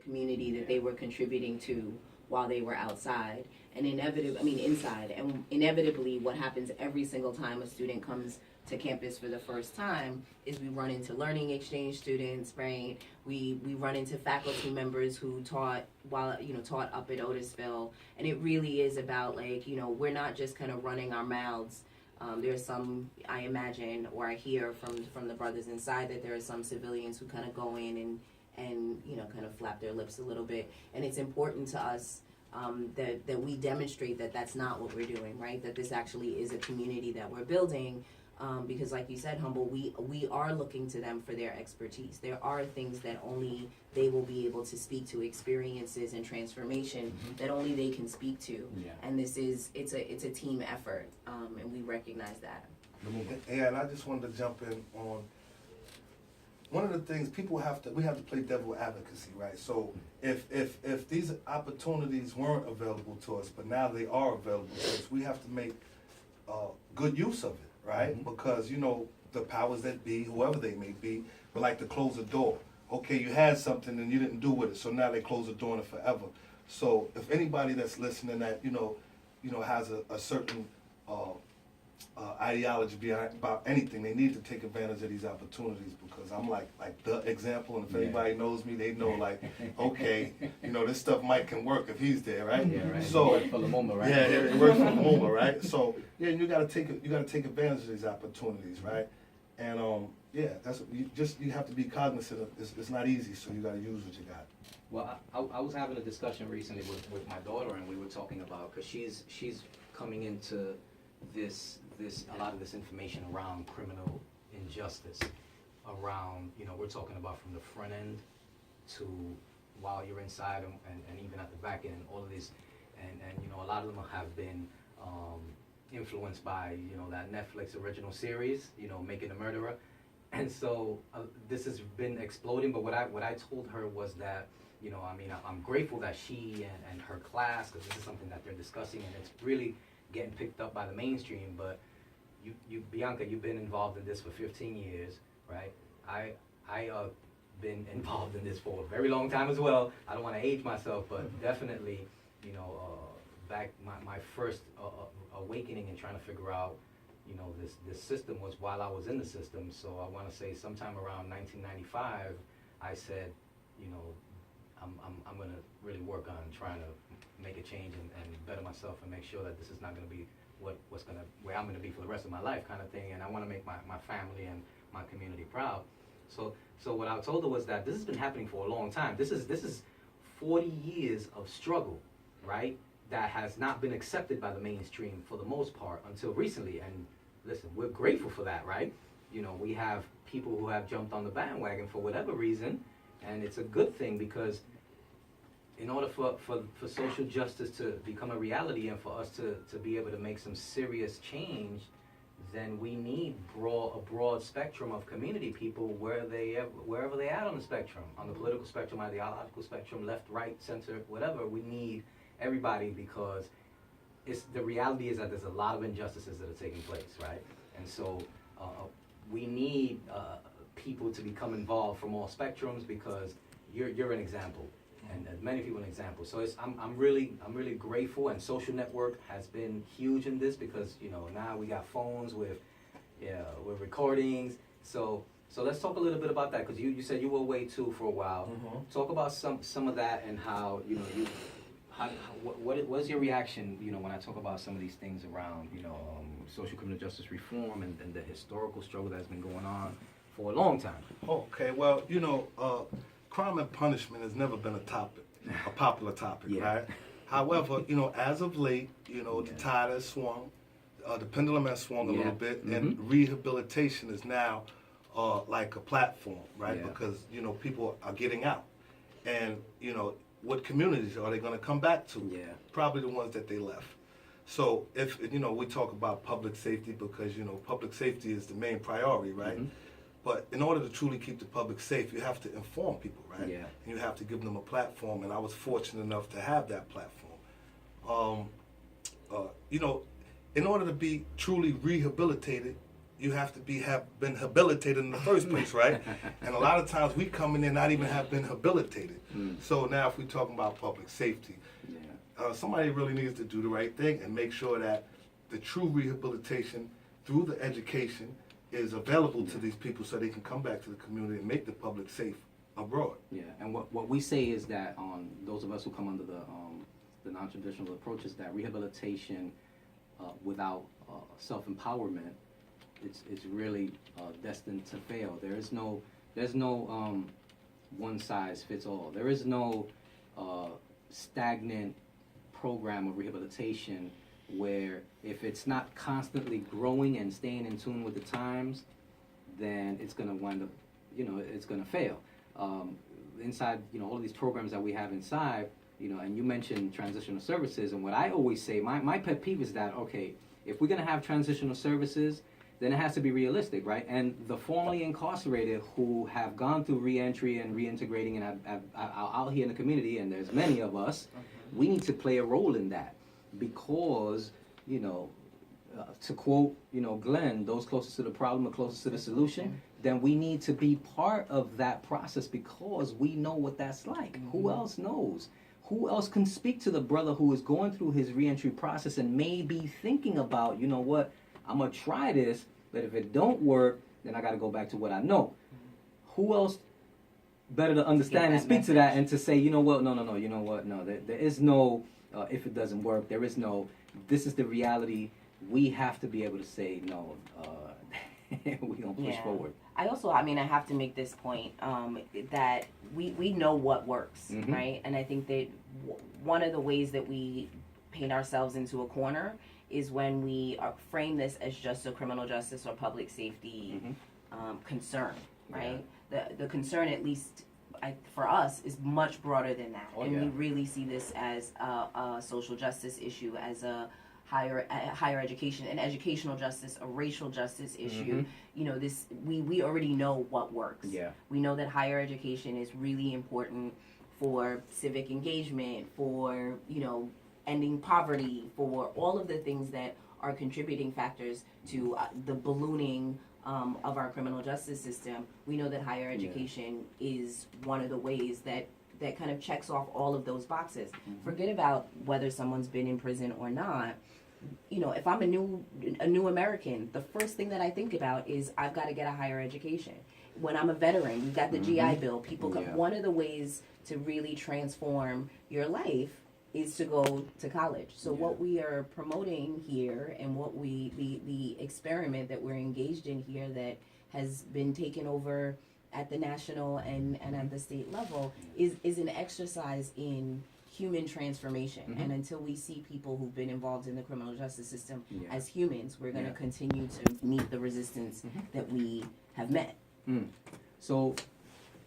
community that they were contributing to while they were outside. And inside. And inevitably, what happens every single time a student comes to campus for the first time is we run into learning exchange students, right? We run into faculty members who taught up at Otisville, and it really is about we're not just kind of running our mouths. There's some, I imagine, or I hear from the brothers inside that there are some civilians who kind of go in and kind of flap their lips a little bit, and it's important to us that we demonstrate that that's not what we're doing, right? That this actually is a community that we're building, because like you said, Humble, we are looking to them for their expertise. There are things that only they will be able to speak to, experiences and transformation that only they can speak to. Yeah. And it's a team effort, and we recognize that. Yeah, and I just wanted to jump in on one of the things we have to play devil advocacy, right? So if these opportunities weren't available to us, but now they are available to us, we have to make good use of it, right? Because the powers that be, whoever they may be, would like to close a door. Okay, you had something and you didn't do with it, so now they close the door on it forever. So if anybody that's listening that has a certain ideology about anything, they need to take advantage of these opportunities, because I'm like the example, and if anybody knows me, they know okay, this stuff can work if he's there, right? Yeah, right. So work for Lumumba, right? Yeah, it works for Lumumba, right? So yeah, you gotta take advantage of these opportunities, right? And that's you have to be cognizant of. It's not easy, so you gotta use what you got. Well, I was having a discussion recently with my daughter, and we were talking about, because she's coming into a lot of this information around criminal injustice, around, we're talking about from the front end to while you're inside and even at the back end, all of this, and a lot of them have been influenced by, that Netflix original series, Making a Murderer. And so this has been exploding, but what I told her was that, I'm grateful that she and her class, because this is something that they're discussing, and it's really getting picked up by the mainstream. But you Bianca, you've been involved in this for 15 years, right? I been involved in this for a very long time as well. I don't want to age myself, but definitely, back my first awakening and trying to figure out, this system was while I was in the system. So I want to say sometime around 1995, I said, I'm going to really work on trying to make a change and better myself and make sure that this is not going to be where I'm going to be for the rest of my life, kind of thing. And I want to make my family and my community proud. So what I told her was that this has been happening for a long time. This is 40 years of struggle, right? That has not been accepted by the mainstream for the most part until recently. And listen, we're grateful for that, right? We have people who have jumped on the bandwagon for whatever reason, and it's a good thing, because in order for social justice to become a reality and for us to be able to make some serious change, then we need a broad spectrum of community people wherever they are on the spectrum, on the political spectrum, ideological spectrum, left, right, center, whatever. We need everybody, because the reality is that there's a lot of injustices that are taking place, right? And so we need people to become involved from all spectrums, because you're an example. And many people an example. So I'm really grateful, and social network has been huge in this, because now we got phones with recordings. So let's talk a little bit about that, because you said you were away too for a while. Talk about some of that, and how what was your reaction when I talk about some of these things around social criminal justice reform and the historical struggle that's been going on for a long time. Okay, well crime and punishment has never been a popular topic, right? However, as of late, the tide has swung, the pendulum has swung a little bit, and rehabilitation is now like a platform, right? Because, people are getting out. And, what communities are they going to come back to? Probably the ones that they left. So if, we talk about public safety, because, public safety is the main priority, right? But in order to truly keep the public safe, you have to inform people, right? And you have to give them a platform, and I was fortunate enough to have that platform. In order to be truly rehabilitated, you have to have been habilitated in the first place, right? And a lot of times we come in there not even have been habilitated. So now if we're talking about public safety, somebody really needs to do the right thing and make sure that the true rehabilitation through the education is available to these people so they can come back to the community and make the public safe abroad. Yeah, and what we say is that those of us who come under the non-traditional approach is that rehabilitation without self-empowerment, it's really destined to fail. There's no one size fits all. There is no stagnant program of rehabilitation where if it's not constantly growing and staying in tune with the times, then it's going to wind up, it's going to fail. Inside, all of these programs that we have inside, and you mentioned transitional services, and what I always say, my pet peeve is that, okay, if we're going to have transitional services, then it has to be realistic, right? And the formerly incarcerated who have gone through reentry and reintegrating and are out here in the community, and there's many of us, we need to play a role in that. Because, to quote, Glenn, those closest to the problem are closest to the solution, then we need to be part of that process because we know what that's like. Who else knows? Who else can speak to the brother who is going through his reentry process and may be thinking about, what, I'm going to try this, but if it don't work, then I got to go back to what I know. Who else better to understand and speak to that and to say, no, there is no... if it doesn't work, there is no, this is the reality. We have to be able to say, no, we don't push forward. I have to make this point that we know what works, right? And I think that one of the ways that we paint ourselves into a corner is when we frame this as just a criminal justice or public safety concern, right? The concern, at least for us, is much broader than that. We really see this as a social justice issue, as a higher education, an educational justice, a racial justice issue. We already know what works. We know that higher education is really important for civic engagement, for ending poverty, for all of the things that are contributing factors to the ballooning of our criminal justice system. We know that higher education is one of the ways that kind of checks off all of those boxes. Forget about whether someone's been in prison or not. If I'm a new American, the first thing that I think about is I've got to get a higher education. When I'm a veteran, we've got the GI Bill. People come. One of the ways to really transform your life is to go to college. So what we are promoting here and what the experiment that we're engaged in here that has been taken over at the national and at the state level is an exercise in human transformation. And until we see people who've been involved in the criminal justice system as humans, we're going to continue to meet the resistance that we have met. So